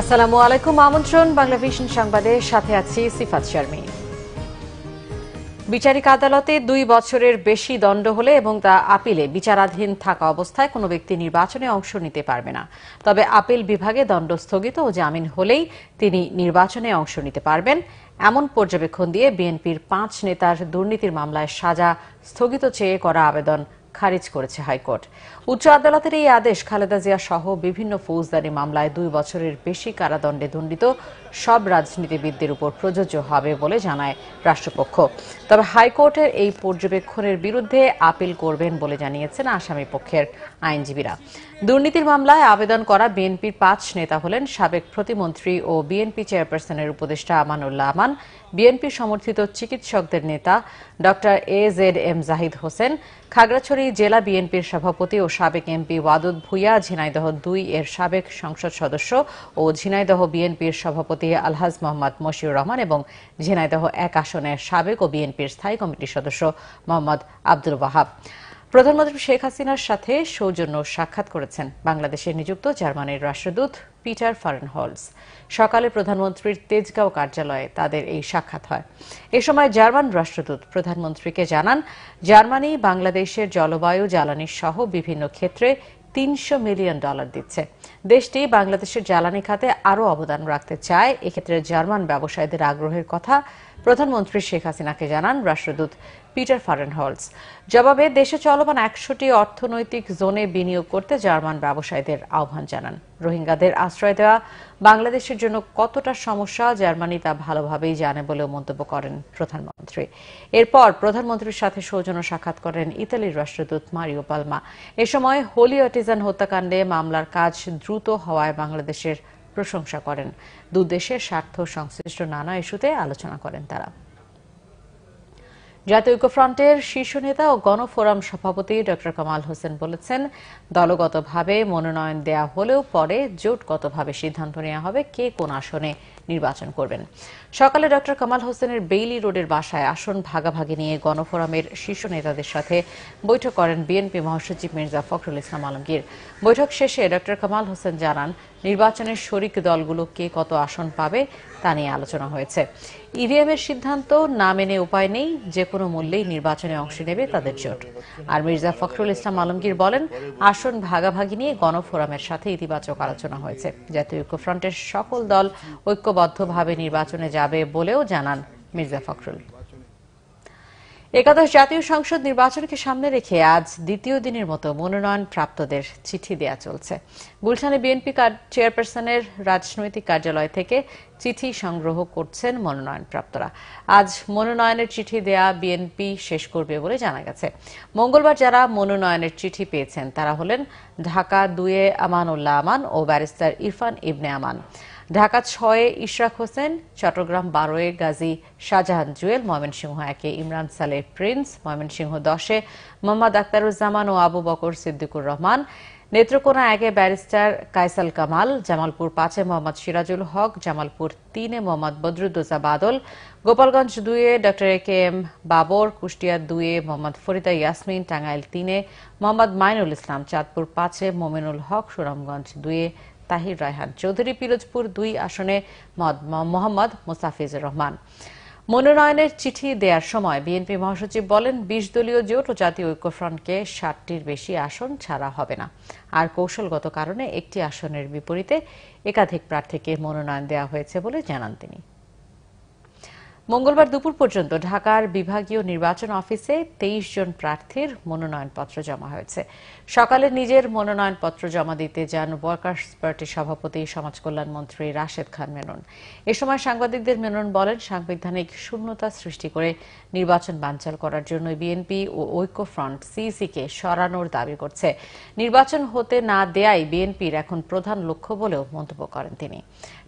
আসসালামু আলাইকুম। আমন্ত্রণ বাংলা ভিশন সংবাদে, সাথে আছি সিফাত শারমিন। বিচারিক আদালতে 2 বছরের বেশি দণ্ড হলে এবং তা আপিলে বিচারাধীন থাকা অবস্থায় কোনো ব্যক্তি নির্বাচনে অংশ নিতে পারবে না। তবে আপিল বিভাগে দণ্ড স্থগিত ও জামিন হলেই তিনি নির্বাচনে অংশ নিতে পারবেন, এমন পর্যবেক্ষণ দিয়ে বিএনপির 5 নেতার দুর্নীতির মামলায় সাজা স্থগিত চেয়ে করা আবেদন খারিজ করেছে হাইকোর্ট। উচ্চ আদালতের এই আদেশ খালেদা জিয়া সহ বিভিন্ন ফৌজদারি মামলায় 2 বছরের বেশি কারাদণ্ডে দণ্ডিত সব রাজনীতিবিদদের উপর প্রযোজ্য হবে বলে জানায় রাষ্ট্রপক্ষ। তবে হাইকোর্টের এই পর্যবেক্ষণের বিরুদ্ধে আপিল করবেন বলে জানিয়েছেন আসামি পক্ষের আইনজীবীরা। দুর্নীতির মামলায় আবেদন করা বিএনপির 5 নেতা হলেন সাবেক প্রতিমন্ত্রী ও বিএনপি চেয়ারপারসনের উপদেষ্টা আমানুল্লাহ আমান, বিএনপি সমর্থিত চিকিৎসকদের নেতা ডক্টর AZM জাহিদ হোসেন, খাগড়াছড়ি জেলা বিএনপির সভাপতি ও সাবেক এমপি ওয়াদুদ ভুঁইয়া, ঝিনাইদহ 2 এর সাবেক সংসদ সদস্য ও ঝিনাইদহ বিএনপির সভাপতি আলহাজ মোহাম্মদ মশিউর রহমান এবং ঝিনাইদহ 1 আসনের সাবেক ও বিএনপির স্থায়ী কমিটির সদস্য মোহাম্মদ আব্দুল ওয়াহাব। প্রধানমন্ত্রী শেখ হাসিনার সাথে সৌজন্য সাক্ষাৎ করেছেন বাংলাদেশে নিযুক্ত জার্মানির রাষ্ট্রদূত পিটার ফারেনহলস। সকালে প্রধানমন্ত্রীর তেজগাঁও কার্যালয়ে তাদের এই সাক্ষাৎ হয়। এ সময় জার্মান রাষ্ট্রদূত প্রধানমন্ত্রীকে জানান, জার্মানি বাংলাদেশের জলবায়ু, জ্বালানি সহ বিভিন্ন ক্ষেত্রে $300 মিলিয়ন দিচ্ছে। দেশটি বাংলাদেশের জ্বালানি খাতে আরও অবদান রাখতে চায়। এক্ষেত্রে জার্মান ব্যবসায়ীদের আগ্রহের কথা প্রধানমন্ত্রী শেখ হাসিনাকে জানান রাষ্ট্রদূত পিটার ফারেনহলস। জবাবে দেশে চলমান 100টি অর্থনৈতিক জোনে বিনিয়োগ করতে জার্মান ব্যবসায়ীদের আহ্বান জানান। রোহিঙ্গাদের আশ্রয় দেওয়া বাংলাদেশের জন্য কতটা সমস্যা জার্মানি তা ভালোভাবেই জানে বলেও মন্তব্য করেন প্রধানমন্ত্রী। এরপর প্রধানমন্ত্রীর সাথে সৌজন্য সাক্ষাৎ করেন ইতালির রাষ্ট্রদূত মারিও পালমা। এ সময় হোলি আর্টিজান হত্যাকাণ্ডে মামলার কাজ দ্রুত হওয়ায় বাংলাদেশের প্রশংসা করেন। দুই দেশের স্বার্থ সংশ্লিষ্ট নানা ইস্যুতে আলোচনা করেন তারা। জাতীয় ঐক্যফ্রন্টের শীর্ষ নেতা ও গণফোরাম সভাপতি ডক্টর কামাল হোসেন বলেছেন, দলগতভাবে মনোনয়ন দেয়া হলেও পরে জোটগতভাবে সিদ্ধান্ত নেওয়া হবে কে কোন আসনে নির্বাচন করবেন। সকালে ডক্টর কামাল হোসেনের বেইলি রোডের বাসায় আসন ভাগাভাগি নিয়ে গণফোরামের শীর্ষ নেতাদের সাথে বৈঠক করেন বিএনপি মহাসচিব মির্জা ফখরুল ইসলাম আলমগীর। বৈঠক শেষে ডক্টর কামাল হোসেন জানান, নির্বাচনের শরিক দলগুলো কে কত আসন পাবে তা নিয়ে আলোচনা হয়েছে। ইভিএমের সিদ্ধান্ত না মেনে উপায় নেই, যে কোনো মূল্যেই নির্বাচনে অংশ নেবে তাদের জোট। আর মির্জা ফখরুল ইসলাম আলমগীর বলেন, আসন ভাগাভাগি নিয়ে গণফোরামের সাথে ইতিবাচক আলোচনা হয়েছে। জাতীয় ঐক্যফ্রন্টের সকল দল ঐক্যবদ্ধভাবে নির্বাচনে যাবে বলেও জানান মির্জা ফখরুল। একাদশ জাতীয় সংসদ নির্বাচনকে সামনে রেখে আজ দ্বিতীয় দিনের মতো মনোনয়ন প্রাপ্তদের চিঠি দেয়া চলছে। গুলশানে বিএনপি চেয়ারপারসনের রাজনৈতিক কার্যালয় থেকে চিঠি সংগ্রহ করছেন মনোনয়ন প্রাপ্তরা। আজ মনোনয়নের চিঠি দেয়া বিএনপি শেষ করবে বলে জানা গেছে। মঙ্গলবার যারা মনোনয়নের চিঠি পেয়েছেন তারা হলেন ঢাকা 2-এ আমানুল্লাহ আমান ও ব্যারিস্টার ইরফান ইবনে আমান, ঢাকা 6-এ ইশরাক হোসেন, চট্টগ্রাম 12-এ গাজী শাহজাহান জুয়েল, ময়মনসিংহ 1-এ ইমরান সালেহ প্রিন্স, ময়মনসিংহ 10-এ মোহাম্মদ আখতারুজ্জামান ও আবু বকর সিদ্দিকুর রহমান, নেত্রকোনা 1-এ ব্যারিস্টার কায়সাল কামাল, জামালপুর 5-এ মোহাম্মদ সিরাজুল হক, জামালপুর 3-এ মোহাম্মদ বদরুদ্দোজা বাদল, গোপালগঞ্জ 2-এ ডক্টর AKM বাবর, কুষ্টিয়া 2-এ মোহাম্মদ ফরিদা ইয়াসমিন, টাঙ্গাইল 3-এ মোহাম্মদ মাইনুল ইসলাম, চাঁদপুর 5-এ মোমিনুল হক, সুনামগঞ্জ 2-এ তাহির রায়হান চৌধুরী, পিরোজপুর 2 আসনে মোহাম্মদ মোস্তাফিজুর রহমান। মনোনয়নের চিঠি দেওয়ার সময় বিএনপি মহাসচিব বলেন, 20 দলীয় জোট ও জাতীয় ঐক্যফ্রন্টকে 60টির বেশি আসন ছাড়া হবে না। আর কৌশলগত কারণে একটি আসনের বিপরীতে একাধিক প্রার্থীকে মনোনয়ন দেওয়া হয়েছে বলে জানান তিনি। মঙ্গলবার দুপুর পর্যন্ত ঢাকার বিভাগীয় নির্বাচন অফিসে 23 জন প্রার্থীর মনোনয়নপত্র জমা হয়েছে। সকালে নিজের মনোনয়নপত্র জমা দিতে যান ওয়ার্কার্স পার্টির সভাপতি সমাজ কল্যাণ মন্ত্রী রাশেদ খান মেনন। এ সময় সাংবাদিকদের মেনন বলেন, সাংবিধানিক শূন্যতা সৃষ্টি করে নির্বাচন বানচাল করার জন্য বিএনপি ও ঐক্যফ্রন্ট সিইসিকে সরানোর দাবি করছে। নির্বাচন হতে না দেয়াই বিএনপির এখন প্রধান লক্ষ্য বলেও মন্তব্য করেন তিনি।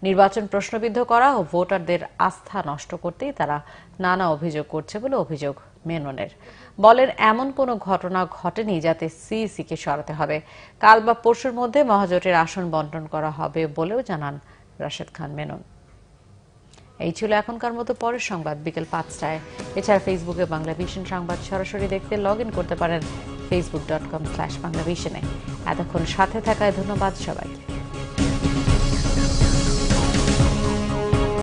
নির্বাচন প্রশ্নবিদ্ধ করা ও ভোটারদের আস্থা নষ্ট করতেই তারা নানা অভিযোগ করছে বলে অভিযোগ মেননের। বলেন, এমন কোনো ঘটনা ঘটেনি যাতে সিইসিকে সরাতে হবে। কাল বা পরশুর মধ্যে মহাজোটের আসন বন্টন করা হবে বলেও জানান রাশেদ খান মেনন। এই ছিল এখনকার মতো। পরের সংবাদ বিকেল 5টায়। এছাড়া ফেসবুকে বাংলা ভিশন সংবাদ সরাসরি দেখতে লগ ইন করতে পারেন facebook.com/বাংলাভিশনে। এতক্ষণ সাথে থাকায় ধন্যবাদ সবাইকে।